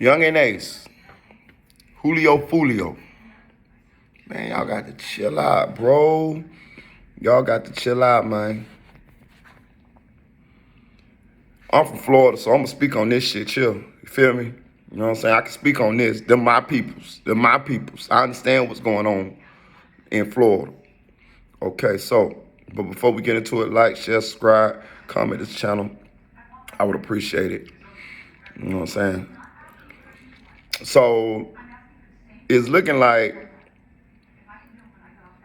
Yungeen Ace, Julio, Foolio. Man, y'all got to chill out, bro. Y'all got to chill out, man. I'm from Florida, so I'm going to speak on this shit, chill. You feel me? You know what I'm saying? I can speak on this. They're my peoples. They're my peoples. I understand what's going on in Florida. Okay, so, but before we get into it, like, share, subscribe, comment this channel. I would appreciate it. You know what I'm saying? So, it's looking like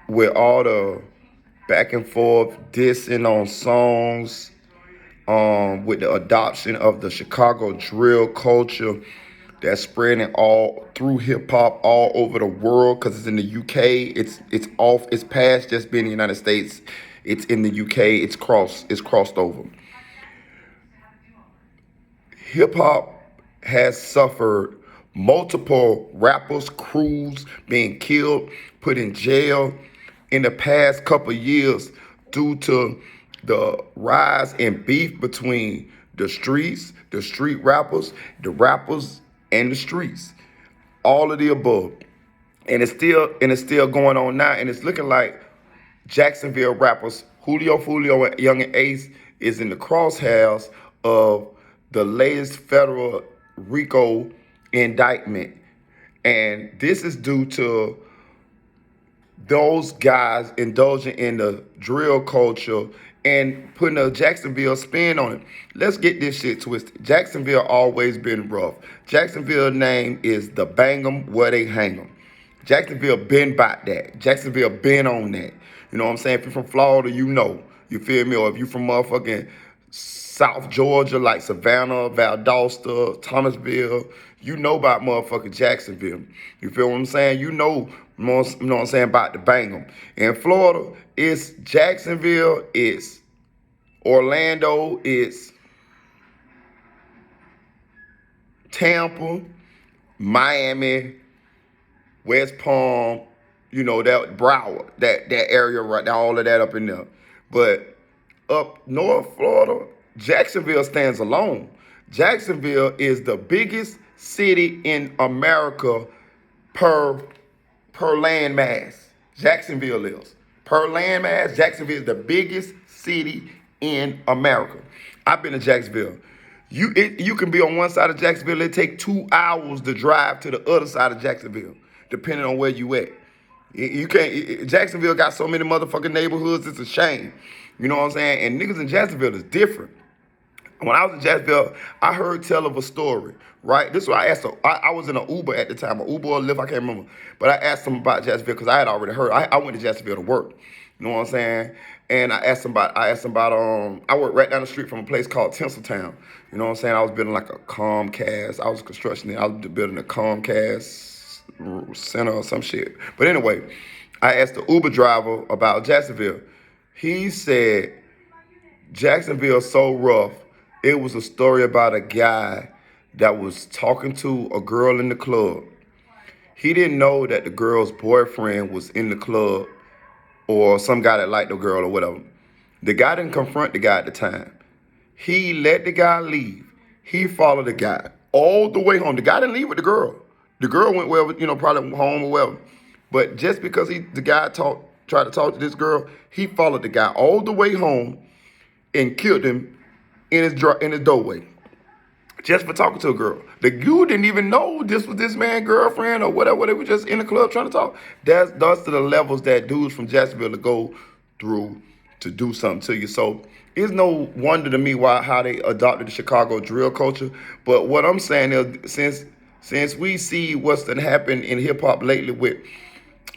with all the back and forth dissing on songs, with the adoption of the Chicago drill culture that's spreading all through hip hop all over the world because it's in the UK. It's past just being in the United States. It's in the UK. It's crossed over. Hip hop has suffered multiple rappers, crews being killed, put in jail in the past couple of years due to the rise in beef between the street rappers, the rappers, and the streets. All of the above. And it's still going on now. And it's looking like Jacksonville rappers Julio, Foolio, and Yungeen Ace is in the crosshairs of the latest federal RICO indictment. And this is due to those guys indulging in the drill culture and putting a Jacksonville spin on it. Let's get this shit twisted. Jacksonville always been rough. Jacksonville name is the bang 'em where they hang 'em. Jacksonville been about that. Jacksonville been on that. You know what I'm saying? If you're from Florida, you know. You feel me? Or if you from motherfucking South Georgia, like Savannah, Valdosta, Thomasville, you know about motherfucking Jacksonville. You feel what I'm saying? You know what I'm saying, about the bang 'em. In Florida, it's Jacksonville, it's Orlando, it's Tampa, Miami, West Palm, you know, that Broward, that area right there, all of that up in there. But up North Florida, Jacksonville stands alone. Jacksonville is the biggest city in America per land mass. Jacksonville is. Per land mass, Jacksonville is the biggest city in America. I've been to Jacksonville. You can be on one side of Jacksonville. It take 2 hours to drive to the other side of Jacksonville, depending on where you at. You can't. Jacksonville got so many motherfucking neighborhoods. It's a shame. You know what I'm saying? And niggas in Jacksonville is different. When I was in Jacksonville, I heard tell of a story, right? This is what I asked. I was in an Uber at the time, an Uber or Lyft, I can't remember. But I asked them about Jacksonville because I had already heard. I went to Jacksonville to work. You know what I'm saying? And I asked them about. I worked right down the street from a place called Tinseltown. You know what I'm saying? I was building like a Comcast. I was construction. I was building a Comcast center or some shit. But anyway, I asked the Uber driver about Jacksonville. He said Jacksonville's so rough. It was a story about a guy that was talking to a girl in the club. He didn't know that the girl's boyfriend was in the club or some guy that liked the girl or whatever. The guy didn't confront the guy at the time. He let the guy leave. He followed the guy all the way home. The guy didn't leave with the girl. The girl went wherever, probably home or wherever. But just because the guy tried to talk to this girl, he followed the guy all the way home and killed him in his doorway, just for talking to a girl. The dude didn't even know this was this man's girlfriend or whatever. They were just in the club trying to talk. That's to the levels that dudes from Jacksonville to go through to do something to you. So it's no wonder to me how they adopted the Chicago drill culture. But what I'm saying is, since we see what's been happening in hip hop lately with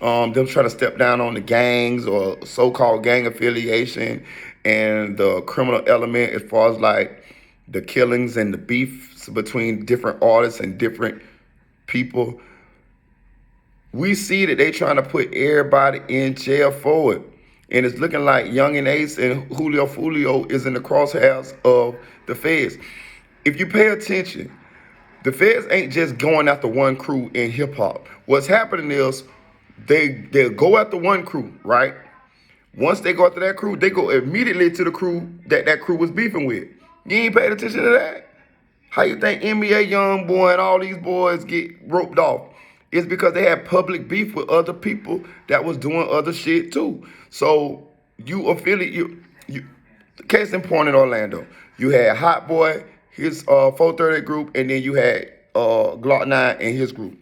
them trying to step down on the gangs or so-called gang affiliation and the criminal element as far as like the killings and the beefs between different artists and different people, we see that they trying to put everybody in jail for it. And it's looking like Yungeen Ace and Julio Foolio is in the crosshairs of the feds. If you pay attention, the feds ain't just going after one crew in hip hop. What's happening is they'll go after one crew, right? Once they go after that crew, they go immediately to the crew that crew was beefing with. You ain't paid attention to that? How you think NBA young boy and all these boys get roped off? It's because they had public beef with other people that was doing other shit too. So you affiliate you case in point in Orlando. You had Hot Boy, his 430 group, and then you had Glock 9 and his group.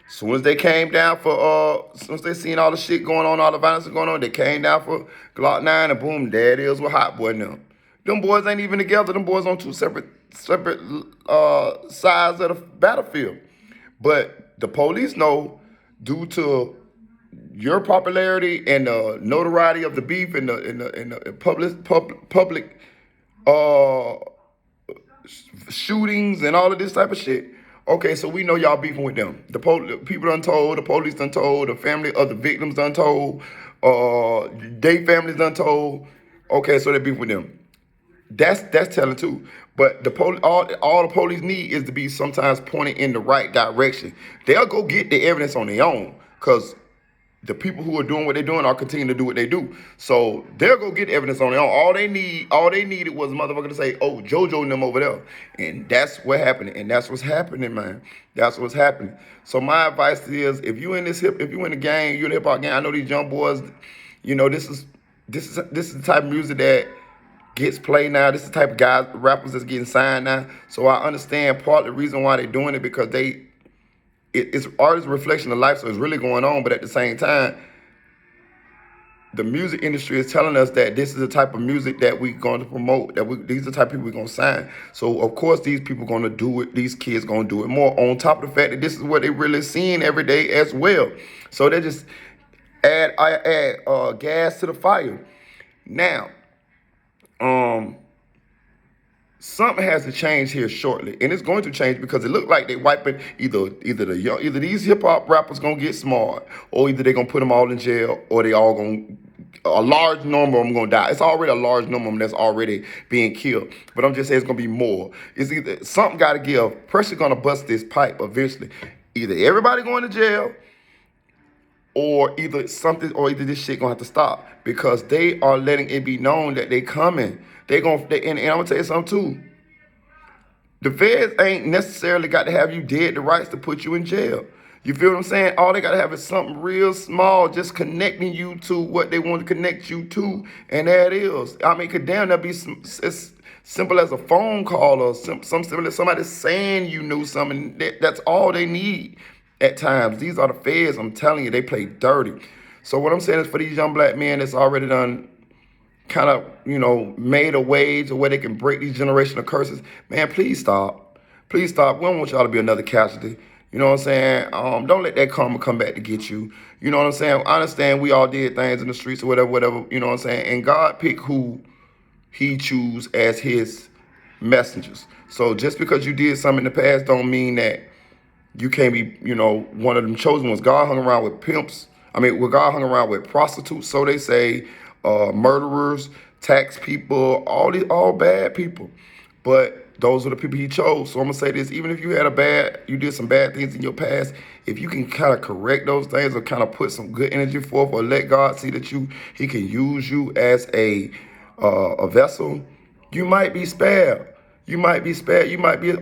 Soon as they came down for soon as they seen all the shit going on, all the violence going on, they came down for Glock 9 and boom, there it is with Hot Boy now. Them boys ain't even together. Them boys on two separate sides of the battlefield. But the police know, due to your popularity and the notoriety of the beef and the public uh, shootings and all of this type of shit. Okay, so we know y'all beefing with them. The people done told, the police done told, the family of the victims done told, they families done told. Okay, so they beef with them. That's telling too. But the all the police need is to be sometimes pointed in the right direction. They'll go get the evidence on their own, because the people who are doing what they're doing are continuing to do what they do. So they'll go get evidence on their own. All they needed was a motherfucker to say, oh, JoJo and them over there. And that's what happened. And that's what's happening, man. That's what's happening. So my advice is, if you in the gang, you're in the hip hop gang, I know these young boys, you know, this is the type of music that gets played now. This is the type of rappers that's getting signed now. So I understand part of the reason why they're doing it, because it's art is a reflection of life, so it's really going on. But at the same time, the music industry is telling us that this is the type of music that we're going to promote, these are the type of people we're going to sign. So, of course, these people going to do it. These kids going to do it more, on top of the fact that this is what they really seeing every day as well. So they just add gas to the fire. Now, something has to change here shortly, and it's going to change, because it looked like they wiping either these hip hop rappers gonna get smart, or either they gonna put them all in jail, or a large number of them gonna die. It's already a large number of them that's already being killed, but I'm just saying it's gonna be more. It's either something got to give. Pressure gonna bust this pipe eventually. Either everybody going to jail, or either this shit gonna have to stop, because they are letting it be known that they coming. And I'm gonna tell you something too. The feds ain't necessarily got to have you dead to rights to put you in jail. You feel what I'm saying? All they got to have is something real small, just connecting you to what they want to connect you to, and there it is. I mean, could damn that be as simple as a phone call, or simple as somebody saying you knew something. That's all they need at times. These are the feds. I'm telling you, they play dirty. So what I'm saying is, for these young black men that's already done kind of, made a wage, or where they can break these generational curses, man, please stop. Please stop. We don't want y'all to be another casualty. You know what I'm saying? Don't let that karma come back to get you. You know what I'm saying? I understand we all did things in the streets or whatever, you know what I'm saying? And God pick who he choose as his messengers. So just because you did something in the past don't mean that you can't be, one of them chosen ones. God hung around with pimps. God hung around with prostitutes, so they say, murderers, tax people, all bad people. But those are the people he chose. So I'm gonna say this: even if you did some bad things in your past, if you can kind of correct those things, or kind of put some good energy forth, or let God see that he can use you as a vessel, you might be spared. You might be spared. You might be a